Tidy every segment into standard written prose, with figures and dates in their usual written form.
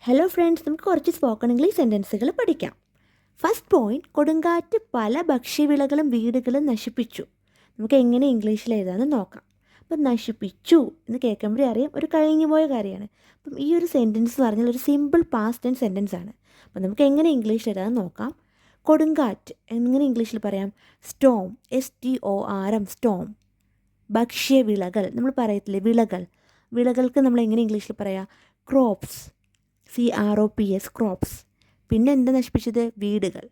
Hello friends, നമുക്ക് കുറച്ച് spoken English സെൻറ്റൻസുകൾ പഠിക്കാം. ഫസ്റ്റ് പോയിന്റ്, കൊടുങ്കാറ്റ് പല ഭക്ഷ്യവിളകളും വീടുകളും നശിപ്പിച്ചു. നമുക്ക് എങ്ങനെ ഇംഗ്ലീഷിൽ എഴുതാമെന്ന് നോക്കാം. അപ്പം നശിപ്പിച്ചു എന്ന് കേൾക്കുമ്പോഴേ അറിയാം ഒരു കഴിഞ്ഞു പോയ കാര്യമാണ്. അപ്പം ഈ ഒരു സെൻറ്റൻസ് എന്ന് പറഞ്ഞാൽ ഒരു സിമ്പിൾ പാസ്റ്റ് ടെൻസ് സെൻറ്റൻസ് ആണ്. അപ്പം നമുക്ക് എങ്ങനെ ഇംഗ്ലീഷിൽ എഴുതാമെന്ന് നോക്കാം. കൊടുങ്കാറ്റ് എങ്ങനെ ഇംഗ്ലീഷിൽ പറയാം? Storm, STORM, Storm. ഭക്ഷ്യവിളകൾ നമ്മൾ പറയത്തില്ലേ, വിളകൾക്ക് നമ്മൾ എങ്ങനെ ഇംഗ്ലീഷിൽ പറയാം? Crops, CROPS, crops. പിന്നെ എന്താ നശിപ്പിച്ചത്? വീടുകൾ.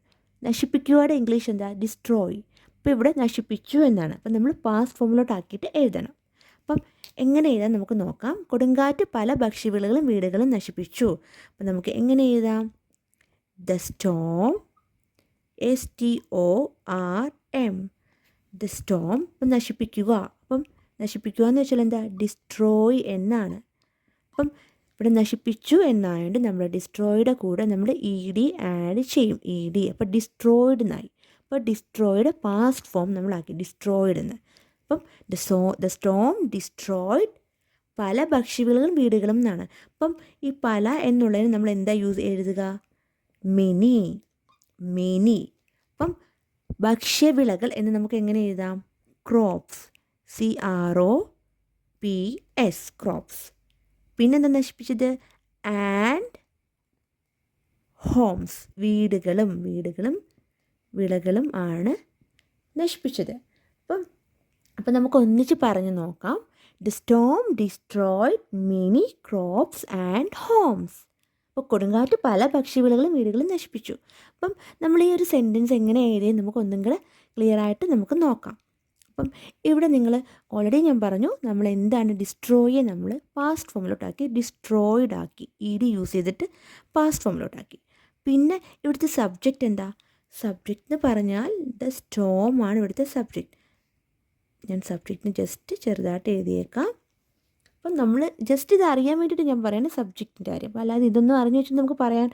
നശിപ്പിക്കുകയുടെ ഇംഗ്ലീഷ് എന്താ? ഡിസ്ട്രോയ്. അപ്പോൾ ഇവിടെ നശിപ്പിച്ചു എന്നാണ്. അപ്പം നമ്മൾ പാസ്റ്റ് ഫോമിലോട്ട് ആക്കിയിട്ട് എഴുതണം. അപ്പം എങ്ങനെ എഴുതാൻ നമുക്ക് നോക്കാം. കൊടുങ്കാറ്റ് പല ഭക്ഷ്യവിളകളും വീടുകളും നശിപ്പിച്ചു. അപ്പം നമുക്ക് എങ്ങനെ എഴുതാം? The Storm, STORM, the Storm. അപ്പം നശിപ്പിക്കുക. അപ്പം നശിപ്പിക്കുക എന്ന് വെച്ചാൽ എന്താ? ഡിസ്ട്രോയ് എന്നാണ്. അപ്പം ഇവിടെ നശിപ്പിച്ചു എന്നായതുകൊണ്ട് നമ്മൾ ഡിസ്ട്രോയുടെ കൂടെ നമ്മൾ ED ആഡ് ചെയ്യും. ED. അപ്പോൾ ഡിസ്ട്രോയിഡ് എന്നായി. അപ്പോൾ ഡിസ്ട്രോയുടെ പാസ്റ്റ് ഫോം നമ്മളാക്കി ഡിസ്ട്രോയിഡ് എന്ന്. അപ്പം ദ സ്റ്റോം ഡിസ്ട്രോയിഡ് പല ഭക്ഷ്യവിളകളും വീടുകളും എന്നാണ്. അപ്പം ഈ പല എന്നുള്ളതിന് നമ്മൾ എന്താ എഴുതുക? മെനി. അപ്പം ഭക്ഷ്യവിളകൾ എന്ന് നമുക്ക് എങ്ങനെ എഴുതാം? Crops, CROPS, crops. പിന്നെന്താ നശിപ്പിച്ചത്? ആൻഡ് ഹോംസ്, വീടുകളും വിളകളും ആണ് നശിപ്പിച്ചത്. അപ്പം നമുക്ക് ഒന്നിച്ച് പറഞ്ഞു നോക്കാം. The storm destroyed many crops and homes. അപ്പോൾ കൊടുങ്കാറ്റ് പല ഭക്ഷ്യവിളകളും വീടുകളും നശിപ്പിച്ചു. അപ്പം നമ്മൾ ഈ ഒരു സെൻറ്റൻസ് എങ്ങനെ എഴുതിയത് നമുക്ക് ഒന്നും കൂടെ ക്ലിയർ ആയിട്ട് നമുക്ക് നോക്കാം. അപ്പം ഇവിടെ നിങ്ങൾ ഓൾറെഡി ഞാൻ പറഞ്ഞു, നമ്മൾ എന്താണ് ഡിസ്ട്രോയെ നമ്മൾ പാസ്റ്റ് ഫോമിലോട്ടാക്കി, ഡിസ്ട്രോയിഡ് ആക്കി. ED യൂസ് ചെയ്തിട്ട് പാസ്റ്റ് ഫോമിലോട്ടാക്കി. പിന്നെ ഇവിടുത്തെ സബ്ജക്റ്റ് എന്താ? സബ്ജക്റ്റ് എന്ന് പറഞ്ഞാൽ ദ സ്റ്റോം ആണ് ഇവിടുത്തെ സബ്ജക്റ്റ്. ഞാൻ സബ്ജക്റ്റിന് ജസ്റ്റ് ചെറുതായിട്ട് എഴുതിയേക്കാം. അപ്പം നമ്മൾ ജസ്റ്റ് ഇത് അറിയാൻ വേണ്ടിയിട്ട് ഞാൻ പറയുന്നത് സബ്ജക്റ്റിൻ്റെ കാര്യം. അല്ലാതെ ഇതൊന്നും അറിഞ്ഞു വെച്ചാൽ നമുക്ക് പറയാൻ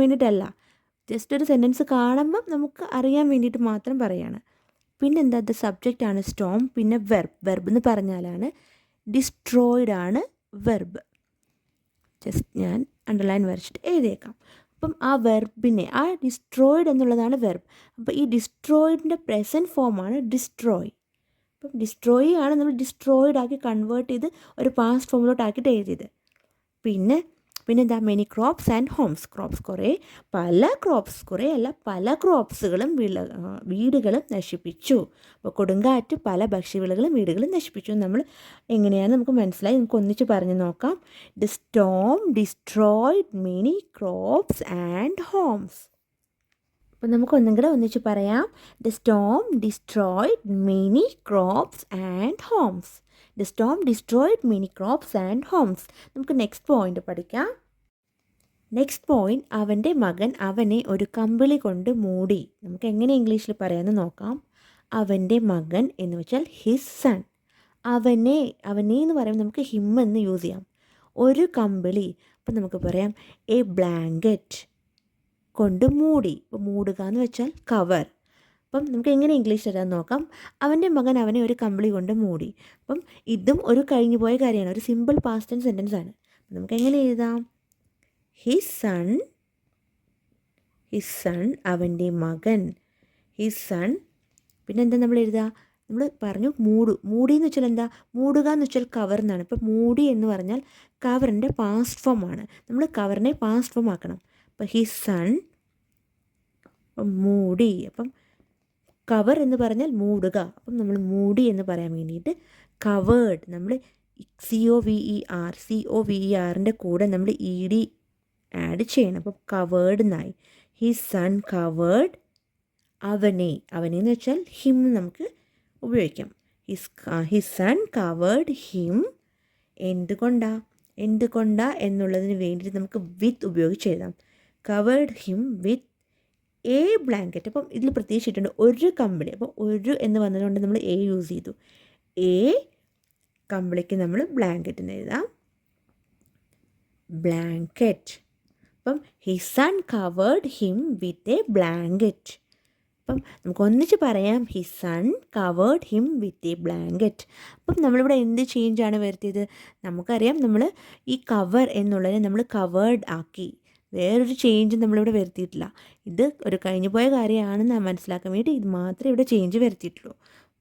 വേണ്ടിയിട്ടല്ല. ജസ്റ്റ് ഒരു സെൻറ്റൻസ് കാണുമ്പം നമുക്ക് അറിയാൻ വേണ്ടിയിട്ട് മാത്രം പറയാണ്. പിന്നെന്താ? ദ സബ്ജക്റ്റ് ആണ് സ്റ്റോം. പിന്നെ വെർബ് എന്ന് പറഞ്ഞാലാണ് ഡിസ്ട്രോയിഡ് ആണ് വെർബ്. ജസ്റ്റ് ഞാൻ അണ്ടർലൈൻ വരച്ചിട്ട് എഴുതിയേക്കാം. അപ്പം ആ വെർബിനെ, ആ ഡിസ്ട്രോയിഡ് എന്നുള്ളതാണ് വെർബ്. അപ്പോൾ ഈ ഡിസ്ട്രോയിഡിൻ്റെ പ്രസൻറ്റ് ഫോമാണ് ഡിസ്ട്രോയ്. അപ്പം ഡിസ്ട്രോയ് ആണ് നമ്മൾ ഡിസ്ട്രോയിഡ് ആക്കി കൺവേർട്ട് ചെയ്ത് ഒരു പാസ്റ്റ് ഫോമിലോട്ട് ആക്കിയിട്ട് എഴുതിയത്. പിന്നെന്താ? Many crops and homes. Crops പല ക്രോപ്സുകളും വീടുകളും നശിപ്പിച്ചു. അപ്പോൾ കൊടുങ്കാറ്റ് പല ഭക്ഷ്യവിളകളും വീടുകളും നശിപ്പിച്ചു. നമ്മൾ എങ്ങനെയാണ് നമുക്ക് മനസ്സിലായി. നമുക്ക് ഒന്നിച്ച് പറഞ്ഞു നോക്കാം. The storm destroyed many crops and homes. അപ്പോൾ നമുക്ക് ഒന്നും കൂടെ ഒന്നിച്ച് പറയാം. The storm destroyed many crops and homes. The storm destroyed many crops and homes. നമുക്ക് നെക്സ്റ്റ് പോയിന്റ് പഠിക്കാം. നെക്സ്റ്റ് പോയിന്റ്, അവൻ്റെ മകൻ അവനെ ഒരു കമ്പിളി കൊണ്ട് മൂടി. നമുക്ക് എങ്ങനെ ഇംഗ്ലീഷിൽ പറയാമെന്ന് നോക്കാം. അവൻ്റെ മകൻ എന്ന് വെച്ചാൽ ഹിസ് സൺ. അവനെ എന്ന് പറയുമ്പോൾ നമുക്ക് ഹിം എന്ന് യൂസ് ചെയ്യാം. ഒരു കമ്പിളി, അപ്പം നമുക്ക് പറയാം എ ബ്ലാങ്കറ്റ് കൊണ്ട് മൂടി. ഇപ്പോൾ മൂടുക എന്ന് വെച്ചാൽ കവർ. അപ്പം നമുക്ക് എങ്ങനെ ഇംഗ്ലീഷ് എഴുതാൻ നോക്കാം. അവൻ്റെ മകൻ അവനെ ഒരു കമ്പിളി കൊണ്ട് മൂടി. അപ്പം ഇതും ഒരു കഴിഞ്ഞു പോയ കാര്യമാണ്, ഒരു സിമ്പിൾ പാസ്റ്റ് ടെൻസ് സെൻറ്റൻസ് ആണ്. അപ്പം നമുക്ക് എങ്ങനെ എഴുതാം? ഹിസ് സൺ, അവൻ്റെ മകൻ, ഹിസ് സൺ. പിന്നെ എന്താ നമ്മൾ എഴുതുക? നമ്മൾ പറഞ്ഞു മൂടി എന്ന് വെച്ചാൽ എന്താ? മൂടുക എന്ന് വെച്ചാൽ കവർ എന്നാണ്. ഇപ്പം മൂടി എന്ന് പറഞ്ഞാൽ കവറിൻ്റെ പാസ്റ്റ് ഫോം ആണ്. നമ്മൾ കവറിനെ പാസ്റ്റ് ഫോം ആക്കണം. അപ്പം ഹിസ് സൺ മൂടി. അപ്പം കവർ എന്ന് പറഞ്ഞാൽ മൂടുക. അപ്പം നമ്മൾ മൂടി എന്ന് പറയാൻ വേണ്ടിയിട്ട് കവേർഡ്, നമ്മൾ COVERൻ്റെ കൂടെ നമ്മൾ ED ആഡ് ചെയ്യണം. അപ്പം കവേർഡ് എന്നായി. His son covered. അവനെ എന്ന് വെച്ചാൽ ഹിം നമുക്ക് ഉപയോഗിക്കാം. His son covered him. എന്തുകൊണ്ടാ എന്നുള്ളതിന് വേണ്ടിയിട്ട് നമുക്ക് വിത്ത് ഉപയോഗിച്ച് എഴുതാം. Covered him with a blanket. അപ്പം ഇതിൽ പ്രത്യേകിച്ചിട്ടുണ്ട് ഒരു കമ്പിളി. അപ്പോൾ ഒരു എന്ന് വന്നതുകൊണ്ട് നമ്മൾ A യൂസ് ചെയ്തു. എ കമ്പിളിക്ക് നമ്മൾ ബ്ലാങ്കറ്റ് എന്ന് എഴുതാം. ബ്ലാങ്കറ്റ്. അപ്പം his son covered him with a blanket. അപ്പം നമുക്ക് ഒന്നിച്ച് പറയാം, his son covered him with a blanket. അപ്പം നമ്മളിവിടെ എന്ത് ചേഞ്ചാണ് വരുത്തിയത്? നമുക്കറിയാം നമ്മൾ ഈ കവർ എന്നുള്ളതിനെ നമ്മൾ കവേർഡ് ആക്കി. വേറൊരു ചേഞ്ച് നമ്മളിവിടെ വരുത്തിയിട്ടില്ല. ഇത് ഒരു കഴിഞ്ഞു പോയ കാര്യമാണെന്ന് മനസ്സിലാക്കാൻ വേണ്ടി ഇത് മാത്രമേ ഇവിടെ ചേഞ്ച് വരുത്തിയിട്ടുള്ളൂ.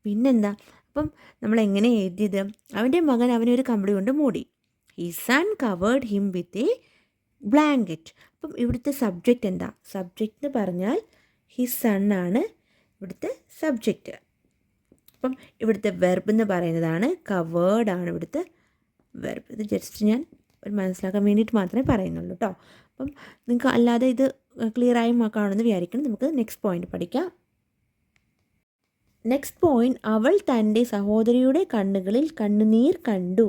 പിന്നെന്താ, അപ്പം നമ്മൾ എങ്ങനെ എഴുതിയത്? അവൻ്റെ മകൻ അവനെ ഒരു കമ്പിളി കൊണ്ട് മൂടി. His son covered him with a blanket. അപ്പം ഇവിടുത്തെ സബ്ജക്റ്റ് എന്താ? സബ്ജക്റ്റ് എന്ന് പറഞ്ഞാൽ ഹിസ് സൺ ആണ് ഇവിടുത്തെ സബ്ജക്റ്റ്. അപ്പം ഇവിടുത്തെ വെർബ് എന്ന് പറയുന്നതാണ് കവേർഡ് ആണ് ഇവിടുത്തെ വെർബ്. ഇത് ജസ്റ്റ് ഞാൻ ഒരു മനസ്സിലാക്കാൻ വേണ്ടിയിട്ട് മാത്രമേ പറയുന്നുള്ളൂ കേട്ടോ. അപ്പം നിങ്ങൾക്ക് അല്ലാതെ ഇത് ക്ലിയറായി കാണുമെന്ന് വിചാരിക്കണം. നമുക്ക് നെക്സ്റ്റ് പോയിന്റ് പഠിക്കാം. നെക്സ്റ്റ് പോയിന്റ്, അവൾ തൻ്റെ സഹോദരിയുടെ കണ്ണുകളിൽ കണ്ണുനീർ കണ്ടു.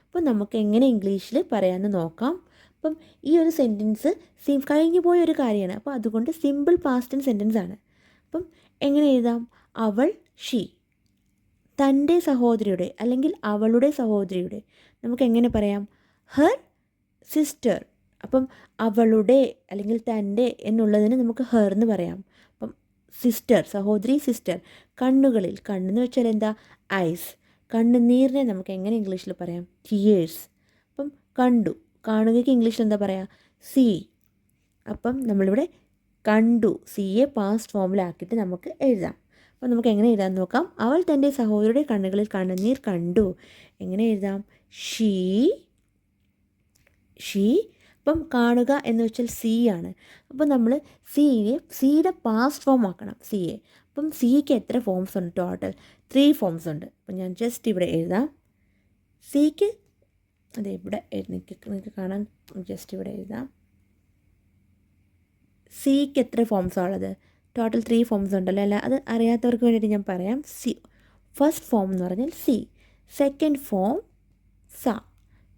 അപ്പോൾ നമുക്ക് എങ്ങനെ ഇംഗ്ലീഷിൽ പറയാമെന്ന് നോക്കാം. അപ്പം ഈ ഒരു സെൻറ്റൻസ് കഴിഞ്ഞു പോയ ഒരു കാര്യമാണ്. അപ്പോൾ അതുകൊണ്ട് സിമ്പിൾ പാസ്റ്റ് ടെൻസ് സെൻറ്റൻസ് ആണ്. അപ്പം എങ്ങനെ എഴുതാം? അവൾ, ഷീ, തൻ്റെ സഹോദരിയുടെ അല്ലെങ്കിൽ അവളുടെ സഹോദരിയുടെ നമുക്ക് എങ്ങനെ പറയാം? ഹർ സിസ്റ്റർ. അപ്പം അവളുടെ അല്ലെങ്കിൽ തൻ്റെ എന്നുള്ളതിന് നമുക്ക് ഹെർ എന്ന് പറയാം. അപ്പം സിസ്റ്റർ, സഹോദരി, സിസ്റ്റർ. കണ്ണുകളിൽ, കണ്ണെന്ന് വെച്ചാൽ എന്താ? ഐസ്. കണ്ണുനീരിനെ നമുക്ക് എങ്ങനെ ഇംഗ്ലീഷിൽ പറയാം? ടിയേഴ്സ്. അപ്പം കണ്ടു, കാണുകയ്ക്ക് ഇംഗ്ലീഷിൽ എന്താ പറയുക? സീ. അപ്പം നമ്മളിവിടെ കണ്ടു, സിയെ പാസ്റ്റ് ഫോമിലാക്കിയിട്ട് നമുക്ക് എഴുതാം. അപ്പം നമുക്ക് എങ്ങനെ എഴുതാൻ നോക്കാം. അവൾ തൻ്റെ സഹോദരിയുടെ കണ്ണുകളിൽ കണ്ണുനീർ കണ്ടു. എങ്ങനെ എഴുതാം? ഷീ. അപ്പം കാണുക എന്ന് വെച്ചാൽ സീ ആണ്. അപ്പം നമ്മൾ സിയുടെ പാസ്റ്റ് ഫോം ആക്കണം സിയെ. അപ്പം സിക്ക് എത്ര ഫോംസ് ഉണ്ട്? ടോട്ടൽ 3 ഫോംസ് ഉണ്ട്. അപ്പം ഞാൻ ജസ്റ്റ് ഇവിടെ എഴുതാം. സിക്ക് അതെ ഇവിടെ നിങ്ങൾക്ക് കാണാൻ ജസ്റ്റ് ഇവിടെ എഴുതാം. സിക്ക് എത്ര ഫോംസാണ് ഉള്ളത്? ടോട്ടൽ 3 ഫോംസ് ഉണ്ടല്ലോ അല്ല. അത് അറിയാത്തവർക്ക് വേണ്ടിയിട്ട് ഞാൻ പറയാം. സി ഫസ്റ്റ് ഫോം എന്ന് പറഞ്ഞാൽ സി, സെക്കൻഡ് ഫോം സ,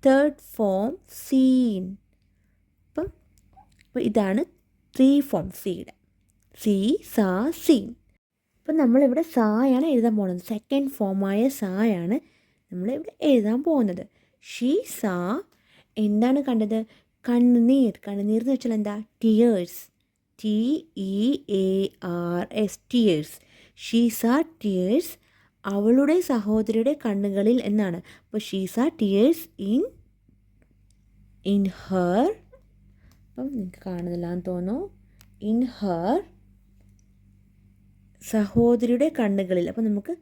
തേർഡ് ഫോം സീൻ. അപ്പോൾ ഇതാണ് 3 ഫോം സിയുടെ. സി, സ, സീൻ. അപ്പം നമ്മളിവിടെ സായാണ് എഴുതാൻ പോകുന്നത്. സെക്കൻഡ് ഫോമായ സായാണ് നമ്മളിവിടെ എഴുതാൻ പോകുന്നത്. ഷീ സാ എന്താണ് കണ്ടത്? കണ്ണുനീർ. കണ്ണുനീർ എന്ന് വെച്ചാൽ എന്താ? Tears. TEARS, tears. She saw tears അവളുടെ സഹോദരിയുടെ കണ്ണുകളിൽ എന്നാണ്. അപ്പോൾ she saw tears in Har. അപ്പം നിങ്ങൾക്ക് കാണുന്നില്ല എന്ന് തോന്നുന്നു. ഇൻ ഹർ സഹോദരിയുടെ കണ്ണുകളിൽ. അപ്പം നമുക്ക്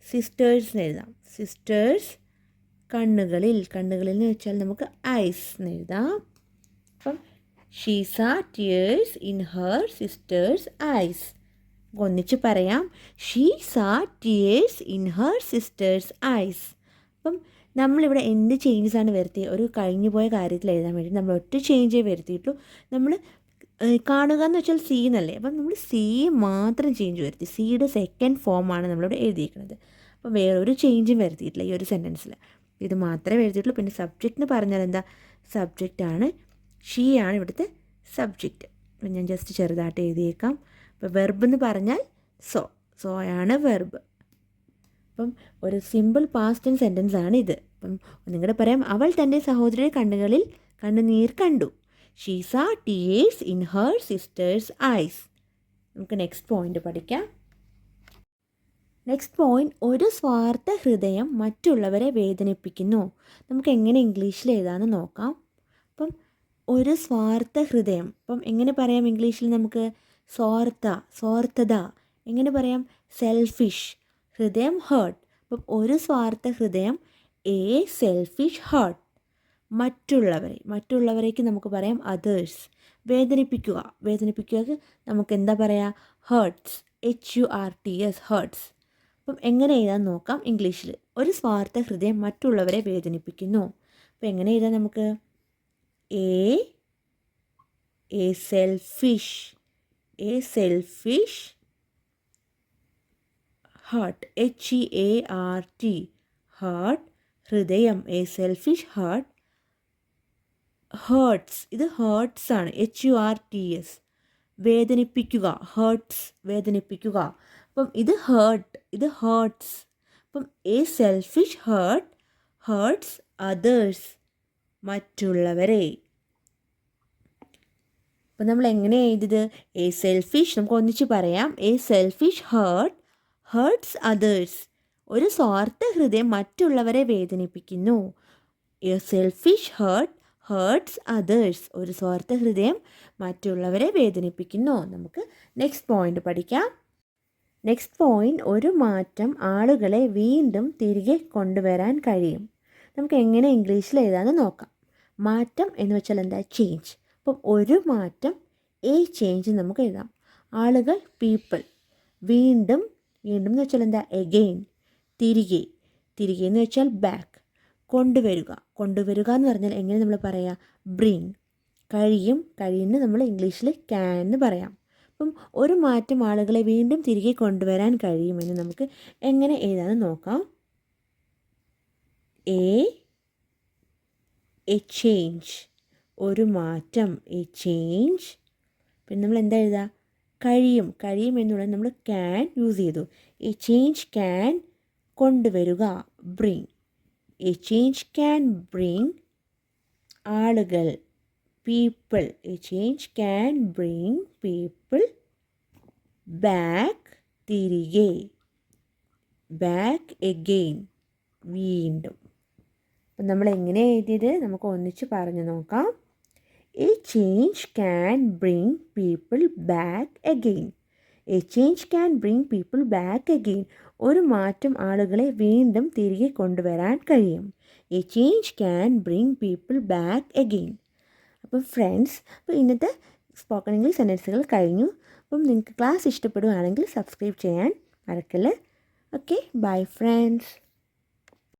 സിസ്റ്റേഴ്സിന് എഴുതാം. സിസ്റ്റേഴ്സ് കണ്ണുകളിൽ. കണ്ണുകളിൽ എന്ന് വെച്ചാൽ നമുക്ക് ഐസ് എന്ന് എഴുതാം. അപ്പം she saw tears in her sister's eyes. ഒന്നിച്ച് പറയാം. She saw tears in her sister's eyes. അപ്പം നമ്മളിവിടെ എന്ത് ചേഞ്ചസാണ് വരുത്തിയത്? ഒരു കഴിഞ്ഞു പോയ കാര്യത്തിൽ എഴുതാൻ വേണ്ടി നമ്മൾ ഒറ്റ ചേഞ്ചേ വരുത്തിയിട്ടുള്ളൂ. നമ്മൾ കാണുക എന്ന് വെച്ചാൽ സി എന്നല്ലേ. അപ്പം നമ്മൾ സി മാത്രം ചേഞ്ച് വരുത്തി. സിയുടെ സെക്കൻഡ് ഫോമാണ് നമ്മളിവിടെ എഴുതിയിരിക്കുന്നത്. അപ്പം വേറൊരു ചേഞ്ചും വരുത്തിയിട്ടില്ല ഈ ഒരു സെൻറ്റൻസിൽ. ഇത് മാത്രമേ വരുത്തിയിട്ടുള്ളൂ. പിന്നെ സബ്ജക്റ്റ് എന്ന് പറഞ്ഞാൽ എന്താ? സബ്ജക്റ്റാണ്. ഷീ ആണ് ഇവിടുത്തെ സബ്ജക്റ്റ്. അപ്പം ഞാൻ ജസ്റ്റ് ചെറുതായിട്ട് എഴുതിയേക്കാം. അപ്പോൾ വെർബ് എന്ന് പറഞ്ഞാൽ സോയാണ് വെർബ്. അപ്പം ഒരു സിമ്പിൾ പാസ്റ്റ് ടെൻസ് സെൻറ്റൻസ് ആണ് ഇത്. അപ്പം നിങ്ങളുടെ പറയാം, അവൾ തൻ്റെ സഹോദരിയുടെ കണ്ണുകളിൽ കണ്ണുനീർ കണ്ടു. She saw tears in her sister's eyes. നമുക്ക് നെക്സ്റ്റ് പോയിന്റ് പഠിക്കാം. നെക്സ്റ്റ് പോയിന്റ്, ഒരു സ്വാർത്ഥ ഹൃദയം മറ്റുള്ളവരെ വേദനിപ്പിക്കുന്നു. നമുക്ക് എങ്ങനെ ഇംഗ്ലീഷിൽ എഴുതാമെന്ന് നോക്കാം. അപ്പം ഒരു സ്വാർത്ഥ ഹൃദയം. അപ്പം എങ്ങനെ പറയാം ഇംഗ്ലീഷിൽ? നമുക്ക് സ്വാർത്ഥത എങ്ങനെ പറയാം? സെൽഫിഷ്. ഹൃദയം ഹേർട്ട്. അപ്പം ഒരു സ്വാർത്ഥ ഹൃദയം, എ സെൽഫിഷ് ഹേർട്ട്. മറ്റുള്ളവരേക്ക് നമുക്ക് പറയാം അതേഴ്സ്. വേദനിപ്പിക്കുക നമുക്ക് എന്താ പറയുക? ഹേർട്ട്സ്. HURTS, hurts. അപ്പം എങ്ങനെ എഴുതാൻ നോക്കാം ഇംഗ്ലീഷിൽ. ഒരു സ്വാർത്ഥ ഹൃദയം മറ്റുള്ളവരെ വേദനിപ്പിക്കുന്നു. അപ്പം എങ്ങനെ എഴുതാം നമുക്ക്? A selfish heart, HEART, heart, ഹൃദയം. A selfish heart. ഹേർട്ട്സ്, ഇത് ഹേർട്ട്സ് ആണ്. HURTS, വേദനിപ്പിക്കുക. ഹേർട്ട്സ്, വേദനിപ്പിക്കുക. അപ്പം ഇത് ഹേർട്ട്സ്. അപ്പം a selfish heart hurts others, മറ്റുള്ളവരെ. അപ്പോൾ നമ്മൾ എങ്ങനെ എഴുതിയത്? എ സെൽഫിഷ്, നമുക്ക് ഒന്നിച്ച് പറയാം. A selfish hurts others. ഒരു സ്വാർത്ഥ ഹൃദയം മറ്റുള്ളവരെ വേദനിപ്പിക്കുന്നു. A selfish hurts others. ഒരു സ്വാർത്ഥ ഹൃദയം മറ്റുള്ളവരെ വേദനിപ്പിക്കുന്നു. നമുക്ക് നെക്സ്റ്റ് പോയിന്റ് പഠിക്കാം. നെക്സ്റ്റ് പോയിന്റ്, ഒരു മാറ്റം ആളുകളെ വീണ്ടും തിരികെ കൊണ്ടുവരാൻ കഴിയും. നമുക്ക് എങ്ങനെ ഇംഗ്ലീഷിൽ എഴുതാമെന്ന് നോക്കാം. മാറ്റം എന്ന് വെച്ചാൽ എന്താ? ചേഞ്ച്. അപ്പം ഒരു മാറ്റം, എ ചേഞ്ച് നമുക്ക് എഴുതാം. ആളുകൾ, പീപ്പിൾ. വീണ്ടും എന്ന് വെച്ചാൽ എന്താ? എഗെയിൻ, തിരികെ എന്ന് വെച്ചാൽ ബാക്ക്. കൊണ്ടുവരിക എന്ന് പറഞ്ഞാൽ എങ്ങനെ നമ്മൾ പറയാം? ബ്രിങ്. കഴിയുന്ന നമ്മൾ ഇംഗ്ലീഷിൽ ക്യാൻ എന്ന് പറയാം. അപ്പം ഒരു മാറ്റം ആളുകളെ വീണ്ടും തിരികെ കൊണ്ടുവരാൻ കഴിയുമെന്ന് നമുക്ക് എങ്ങനെ എഴുതാമെന്ന് നോക്കാം. എ ചേഞ്ച്, ഒരു മാറ്റം, എ ചേഞ്ച്. പിന്നെ നമ്മൾ എന്താ എഴുതുക? കഴിയും എന്നുള്ളത് നമ്മൾ ക്യാൻ യൂസ് ചെയ്തു. എ ചേഞ്ച് ക്യാൻ, കൊണ്ടുവരിക, bring. A change can bring ആളുകൾ, people. A change can bring people back, തിരികെ. ബാക്ക് എഗെയിൻ, വീണ്ടും. അപ്പം നമ്മൾ എങ്ങനെ എഴുതിയത്? നമുക്ക് ഒന്നിച്ച് പറഞ്ഞു നോക്കാം. A change can bring people back again. A change can bring people back again. ഒരു മാറ്റം ആളുകളെ വീണ്ടും തിരികെ കൊണ്ടുവരാൻ കഴിയും. A change can bring people back again. അപ്പം ഫ്രണ്ട്സ്, അപ്പോൾ ഇന്നത്തെ സ്പോക്കൺ ഇംഗ്ലീഷ് സെൻറ്റൻസുകൾ കഴിഞ്ഞു. അപ്പം നിങ്ങൾക്ക് ക്ലാസ് ഇഷ്ടപ്പെടുകയാണെങ്കിൽ സബ്സ്ക്രൈബ് ചെയ്യാൻ മറക്കല്ലേ. Okay, bye friends.